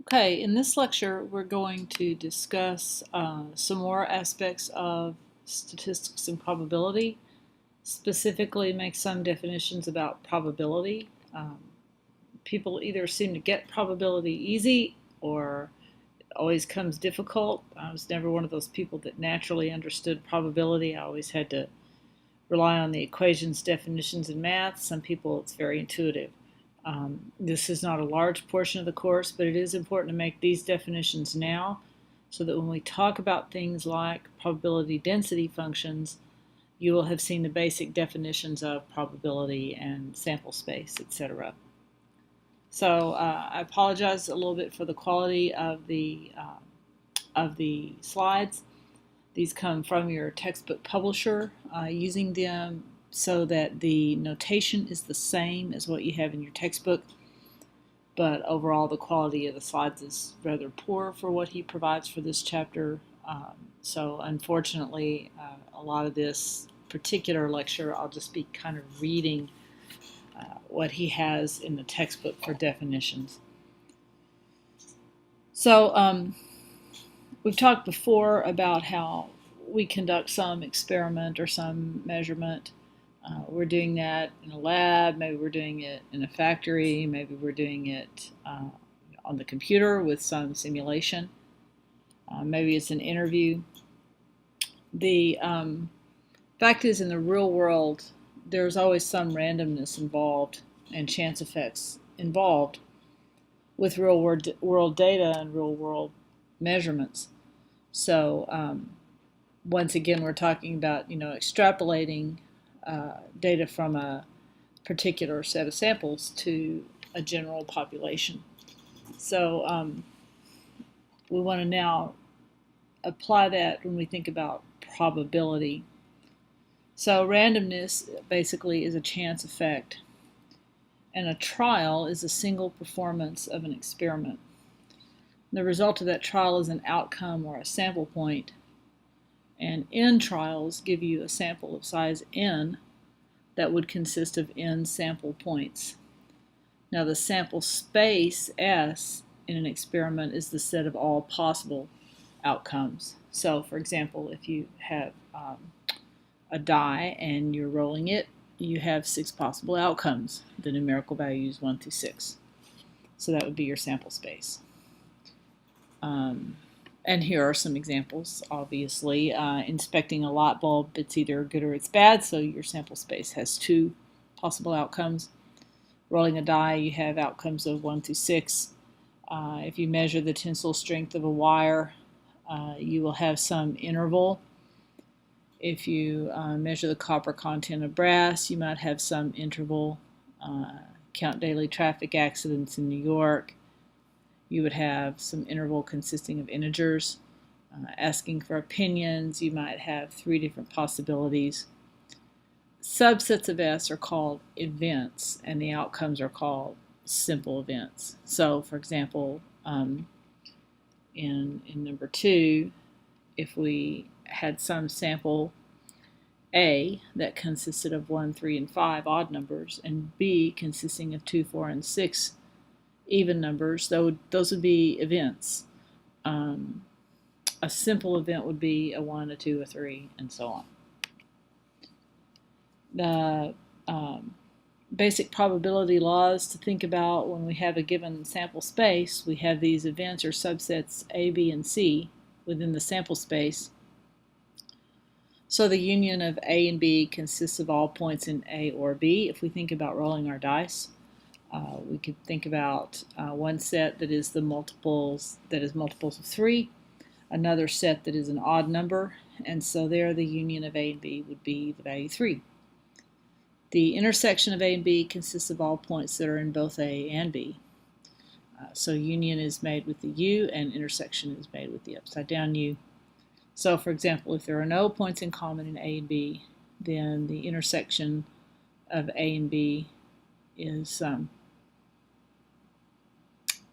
Okay, in this lecture, we're going to discuss some more aspects of statistics and probability, specifically make some definitions about probability. People either seem to get probability easy or it always comes difficult. I was never one of those people that naturally understood probability. I always had to rely on the equations, definitions, and math. Some people, it's very intuitive. This is not a large portion of the course, but it is important to make these definitions now so that when we talk about things like probability density functions, you will have seen the basic definitions of probability and sample space, etc. So I apologize a little bit for the quality of the slides. These come from your textbook publisher, using them so that the notation is the same as what you have in your textbook, but overall the quality of the slides is rather poor for what he provides for this chapter. So unfortunately, a lot of this particular lecture, I'll just be kind of reading what he has in the textbook for definitions. So we've talked before about how we conduct some experiment or some measurement. We're doing that in a lab, maybe we're doing it in a factory, maybe we're doing it on the computer with some simulation. Maybe it's an interview. The fact is, in the real world, there's always some randomness involved and chance effects involved with real world data and real world measurements. So once again, we're talking about extrapolating data from a particular set of samples to a general population. So we want to now apply that when we think about probability. So randomness basically is a chance effect, and a trial is a single performance of an experiment. The result of that trial is an outcome or a sample point, and n trials give you a sample of size n that would consist of n sample points. Now the sample space S in an experiment is the set of all possible outcomes. So for example, if you have a die and you're rolling it, you have 6 possible outcomes, the numerical values 1 through 6. So that would be your sample space. And here are some examples. Obviously, inspecting a light bulb, it's either good or it's bad, so your sample space has 2 possible outcomes. Rolling a die, you have outcomes of 1 through 6. If you measure the tensile strength of a wire, you will have some interval. If you measure the copper content of brass, you might have some interval. Count daily traffic accidents in New York, you would have some interval consisting of integers. Asking for opinions, you might have 3 different possibilities. Subsets of S are called events, and the outcomes are called simple events. So, for example, in number 2, if we had some sample A that consisted of 1, 3, and 5 odd numbers, and B consisting of 2, 4, and 6 even numbers, those would be events. A simple event would be a 1, a 2, a 3, and so on. The basic probability laws to think about when we have a given sample space, we have these events or subsets A, B, and C within the sample space. So the union of A and B consists of all points in A or B. If we think about rolling our dice, we could think about one set that is multiples of 3, another set that is an odd number, and so there the union of A and B would be the value 3. The intersection of A and B consists of all points that are in both A and B. So union is made with the U and intersection is made with the upside down U. So for example, if there are no points in common in A and B, then the intersection of A and B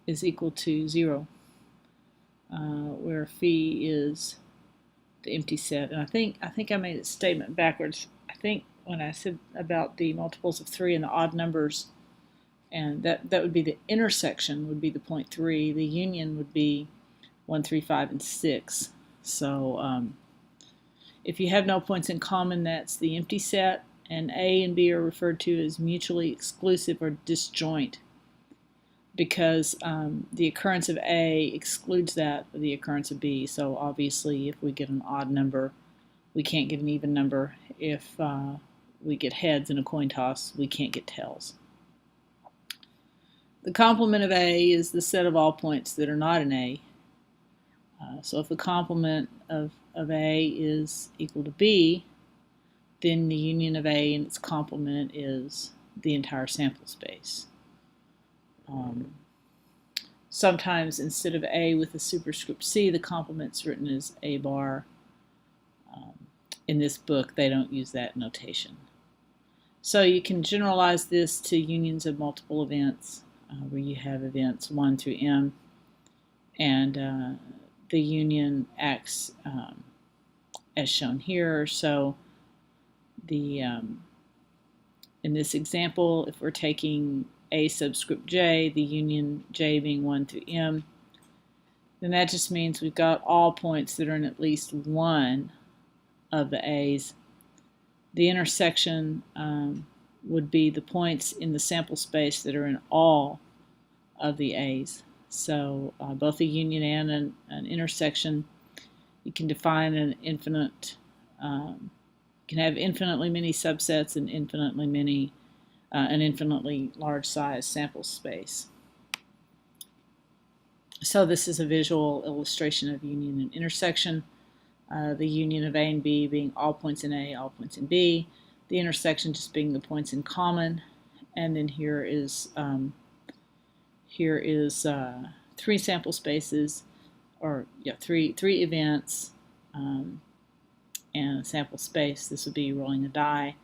is equal to 0, where phi is the empty set. And I think I made a statement backwards. I think when I said about the multiples of 3 and the odd numbers, And that would be the intersection, would be the point 3. The union would be 1, 3, 5, and 6. So if you have no points in common, that's the empty set, and A and B are referred to as mutually exclusive or disjoint, because the occurrence of A excludes that of the occurrence of B. So obviously if we get an odd number, we can't get an even number. If we get heads in a coin toss, we can't get tails. The complement of A is the set of all points that are not in A. So if the complement of A is equal to B, then the union of A and its complement is the entire sample space. Sometimes instead of A with the superscript C, the complement's written as A bar. In this book, they don't use that notation. So you can generalize this to unions of multiple events, where you have events 1 through M, and the union acts as shown here. So the in this example, if we're taking A subscript J, the union J being 1 through M, then that just means we've got all points that are in at least one of the A's. The intersection would be the points in the sample space that are in all of the A's. So both a union and an intersection, you can define an infinite, you can have infinitely many subsets and infinitely many, an infinitely large size sample space. So this is a visual illustration of union and intersection. The union of A and B being all points in A, all points in B, the intersection just being the points in common, and then here is three sample spaces, or yeah, three events, and a sample space. This would be rolling a die.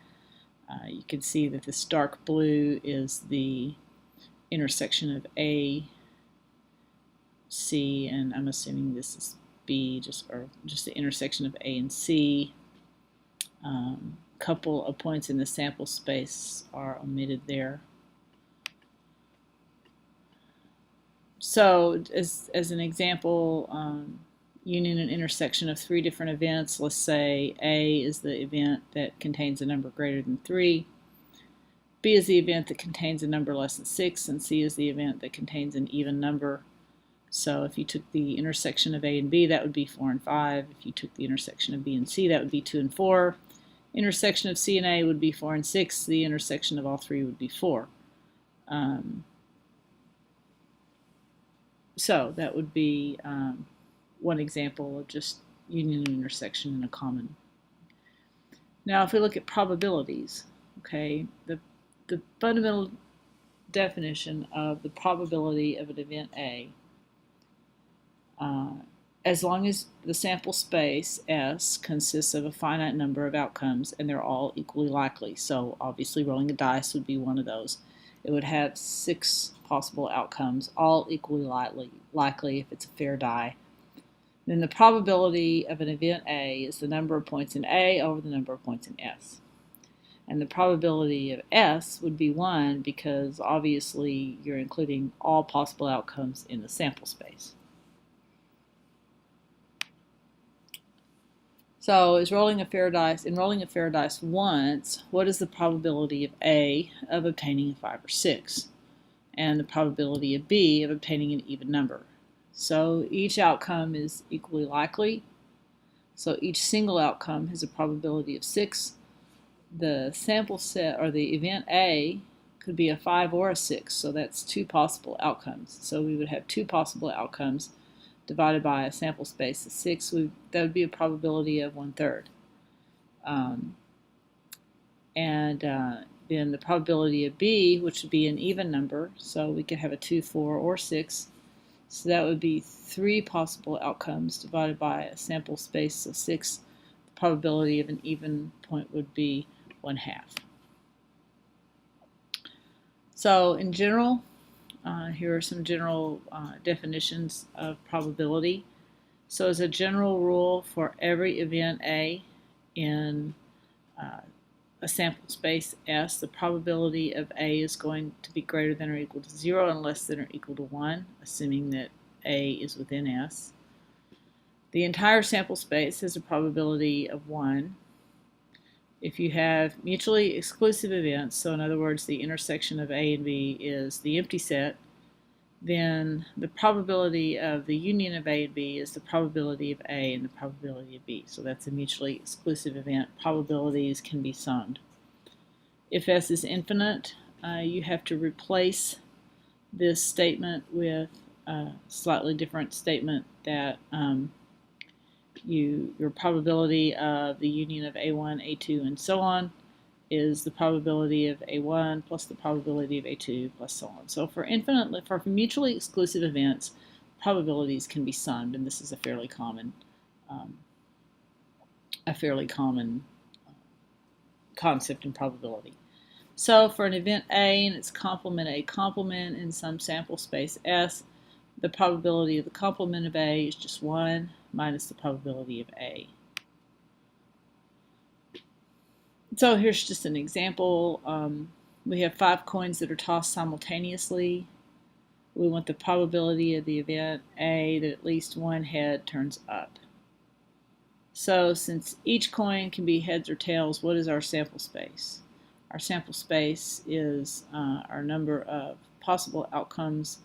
You can see that this dark blue is the intersection of A, C, and I'm assuming this is B, just the intersection of A and C. Couple of points in the sample space are omitted there. So as an example, union and intersection of three different events. Let's say A is the event that contains a number greater than 3, B is the event that contains a number less than 6, and C is the event that contains an even number. So if you took the intersection of A and B, that would be 4 and 5. If you took the intersection of B and C, that would be 2 and 4. Intersection of C and A would be 4 and 6. The intersection of all three would be 4. So that would be one example of just union and intersection in a common. Now if we look at probabilities, okay, the fundamental definition of the probability of an event A, as long as the sample space S consists of a finite number of outcomes and they're all equally likely. So obviously rolling a dice would be one of those. It would have 6 possible outcomes, all equally likely if it's a fair die. Then the probability of an event A is the number of points in A over the number of points in S. And the probability of S would be 1 because obviously you're including all possible outcomes in the sample space. So in rolling a fair dice once, what is the probability of A of obtaining a 5 or 6? And the probability of B of obtaining an even number. So each outcome is equally likely. So each single outcome has a probability of 6. The sample set, or the event A, could be a 5 or a 6. So that's 2 possible outcomes. So we would have 2 possible outcomes divided by a sample space of 6, that would be a probability of 1/3. Then the probability of B, which would be an even number, so we could have a 2, 4, or 6. So that would be 3 possible outcomes divided by a sample space of 6. The probability of an even point would be 1/2. So in general, here are some general definitions of probability. So as a general rule, for every event A in a a sample space S, the probability of A is going to be greater than or equal to 0 and less than or equal to 1, assuming that A is within S. The entire sample space has a probability of 1. If you have mutually exclusive events, so in other words, the intersection of A and B is the empty set, then the probability of the union of A and B is the probability of A and the probability of B. So that's a mutually exclusive event. Probabilities can be summed. If S is infinite, you have to replace this statement with a slightly different statement that your probability of the union of A1, A2, and so on is the probability of A1 plus the probability of A2 plus so on. So for mutually exclusive events, probabilities can be summed, and this is a fairly common concept in probability. So for an event A and its complement A complement in some sample space S, the probability of the complement of A is just 1 minus the probability of A. So here's just an example. We have 5 coins that are tossed simultaneously. We want the probability of the event A that at least one head turns up. So since each coin can be heads or tails, what is our sample space? Our sample space is our number of possible outcomes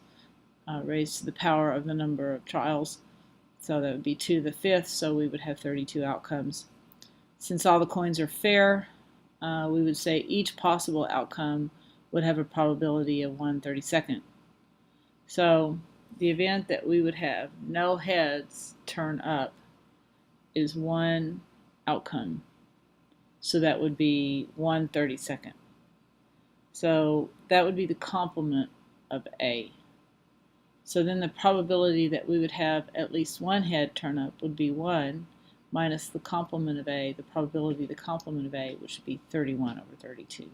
raised to the power of the number of trials. So that would be 2 to the 5th, so we would have 32 outcomes. Since all the coins are fair, we would say each possible outcome would have a probability of 1/32. So the event that we would have no heads turn up is 1 outcome. So that would be 1/32. So that would be the complement of A. So then the probability that we would have at least 1 head turn up would be 1 minus the complement of A, the probability of the complement of A, which would be 31/32.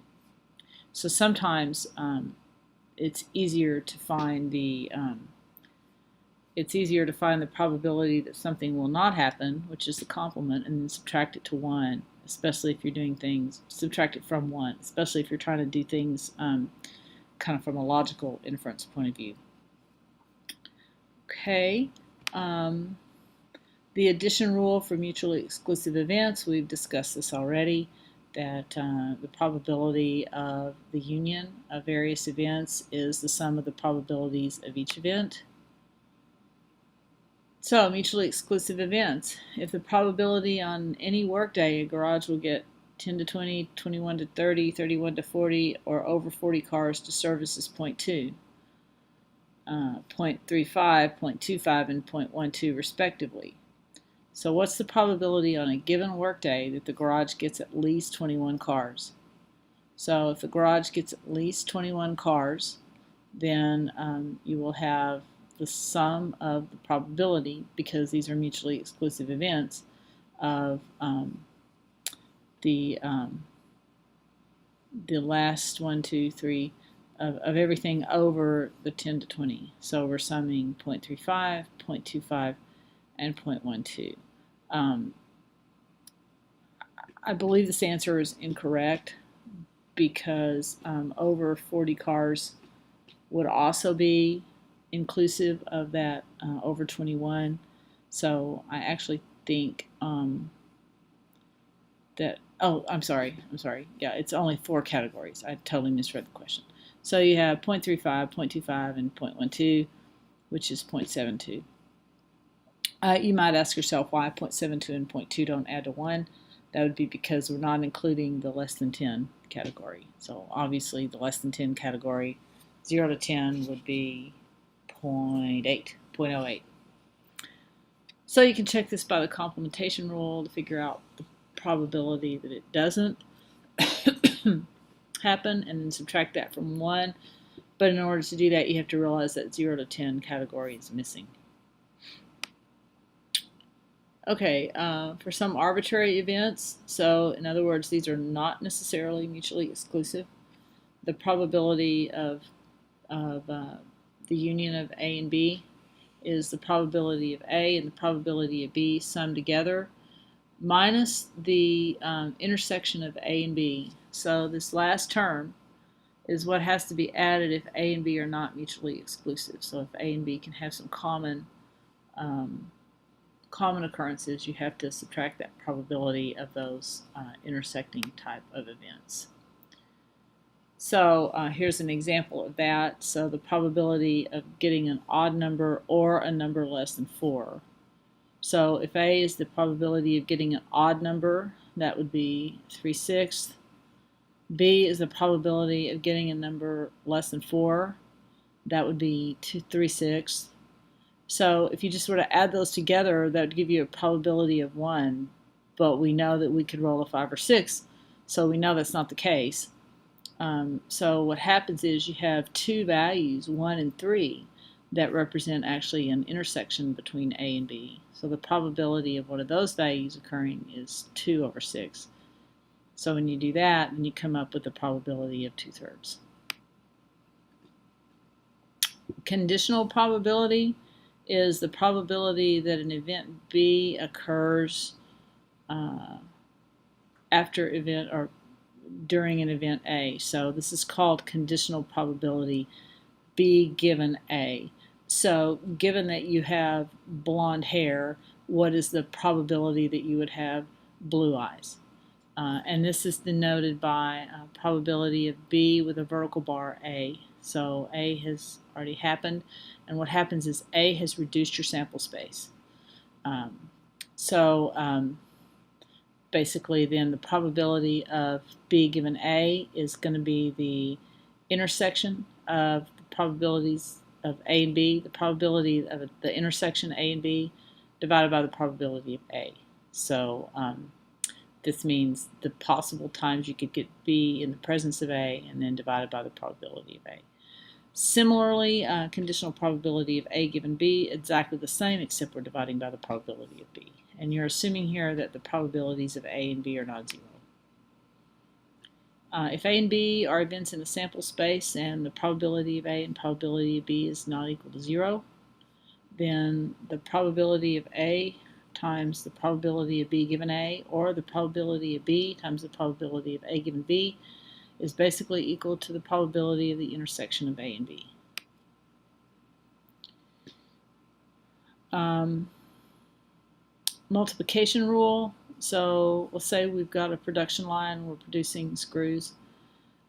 So sometimes it's easier to find the probability that something will not happen, which is the complement, and then subtract it to 1, especially if you're doing things, subtract it from 1, especially if you're trying to do things kind of from a logical inference point of view. Okay. The addition rule for mutually exclusive events, we've discussed this already, that the probability of the union of various events is the sum of the probabilities of each event. So, mutually exclusive events. If the probability on any workday a garage will get 10 to 20, 21 to 30, 31 to 40, or over 40 cars to service is 0.2. 0.35, 0.25, and 0.12 respectively. So what's the probability on a given workday that the garage gets at least 21 cars? So if the garage gets at least 21 cars, then you will have the sum of the probability, because these are mutually exclusive events, of the last 1, 2, 3 of everything over the 10 to 20. So we're summing 0.35, 0.25, and 0.12. I believe this answer is incorrect, because over 40 cars would also be inclusive of that over 21. So I actually think that, oh, I'm sorry. Yeah, it's only 4 categories. I totally misread the question. So you have 0.35, 0.25, and 0.12, which is 0.72. You might ask yourself why 0.72 and 0.2 don't add to 1. That would be because we're not including the less than 10 category. So obviously the less than 10 category, 0 to 10 would be 0.08. So you can check this by the complementation rule to figure out the probability that it doesn't happen, and then subtract that from 1. But in order to do that, you have to realize that 0 to 10 category is missing. Okay, for some arbitrary events, so in other words, these are not necessarily mutually exclusive, the probability of the union of A and B is the probability of A and the probability of B summed together. minus the intersection of A and B. So this last term is what has to be added if A and B are not mutually exclusive. So if A and B can have some um, common occurrences, you have to subtract that probability of those intersecting type of events. So here's an example of that. So the probability of getting an odd number or a number less than 4. So if A is the probability of getting an odd number, that would be 3/6. B is the probability of getting a number less than 4. That would be 3/6. So if you just sort of add those together, that would give you a probability of 1. But we know that we could roll a 5 or 6, so we know that's not the case. So what happens is you have two values, 1 and 3, that represent actually an intersection between A and B. So the probability of one of those values occurring is 2/6. So when you do that, then you come up with the probability of 2/3. Conditional probability is the probability that an event B occurs after event or during an event A. So this is called conditional probability B given A. So given that you have blonde hair, what is the probability that you would have blue eyes? And this is denoted by probability of B with a vertical bar A. So A has already happened, and what happens is A has reduced your sample space. Basically then the probability of B given A is going to be the intersection of the probabilities of A and B, the probability of the intersection A and B divided by the probability of A. So this means the possible times you could get B in the presence of A and then divided by the probability of A. Similarly, conditional probability of A given B, exactly the same except we're dividing by the probability of B. And you're assuming here that the probabilities of A and B are not 0. If A and B are events in a sample space and the probability of A and probability of B is not equal to 0, then the probability of A times the probability of B given A, or the probability of B times the probability of A given B, is basically equal to the probability of the intersection of A and B. Multiplication rule. So let's say we've got a production line, we're producing screws,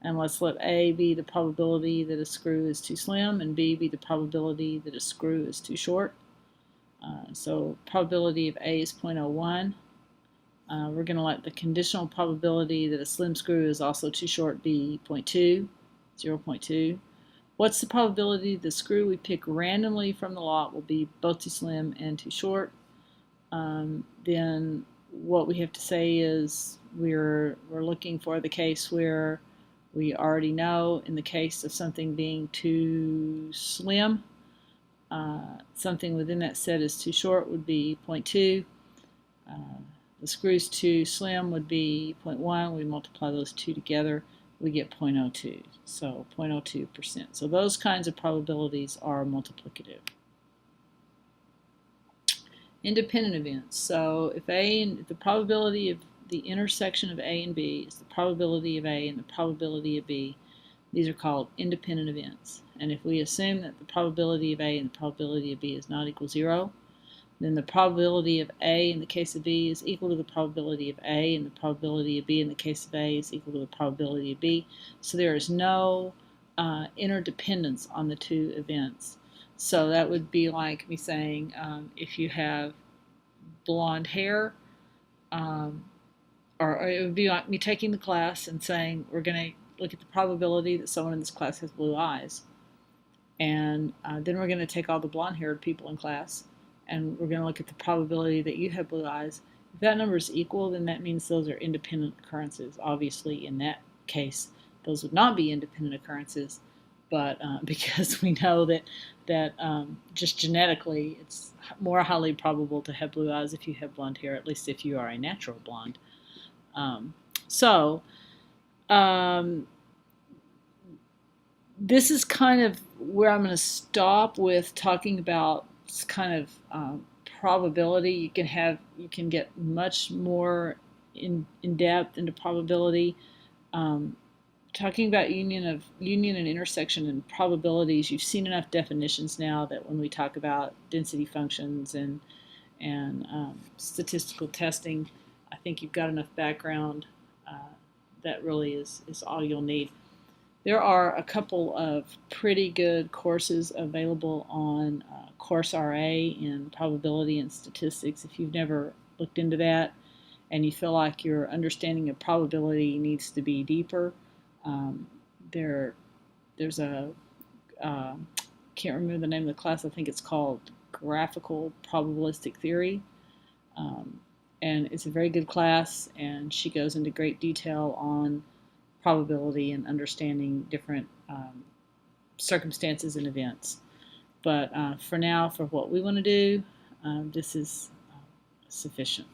and let's let A be the probability that a screw is too slim and B be the probability that a screw is too short. So probability of A is 0.01. We're going to let the conditional probability that a slim screw is also too short be 0.2. What's the probability the screw we pick randomly from the lot will be both too slim and too short? Then what we have to say is we're looking for the case where we already know in the case of something being too slim, something within that set is too short would be 0.2. The screws too slim would be 0.1. We multiply those two together, we get 0.02. So 0.02%. So those kinds of probabilities are multiplicative. Independent events. So if the probability of the intersection of A and B is the probability of A and the probability of B, these are called independent events. And if we assume that the probability of A and the probability of B is not equal to 0, then the probability of A in the case of B is equal to the probability of A, and the probability of B in the case of A is equal to the probability of B. So there is no interdependence on the two events. So that would be like me saying if you have blonde hair, or it would be like me taking the class and saying we're going to look at the probability that someone in this class has blue eyes. And then we're going to take all the blonde-haired people in class and we're going to look at the probability that you have blue eyes. If that number is equal, then that means those are independent occurrences. Obviously, in that case, those would not be independent occurrences, but because we know that just genetically, it's more highly probable to have blue eyes if you have blonde hair, at least if you are a natural blonde. This is kind of where I'm going to stop with talking about kind of probability. You can get much more in depth into probability. Um, Talking about union and intersection and probabilities, you've seen enough definitions now that when we talk about density functions and statistical testing, I think you've got enough background that really is all you'll need. There are a couple of pretty good courses available on Course RA in probability and statistics. If you've never looked into that and you feel like your understanding of probability needs to be deeper, um, there's a can't remember the name of the class. I think it's called Graphical Probabilistic Theory, um, and it's a very good class. And she goes into great detail on probability and understanding different circumstances and events. But for now, for what we want to do, this is sufficient.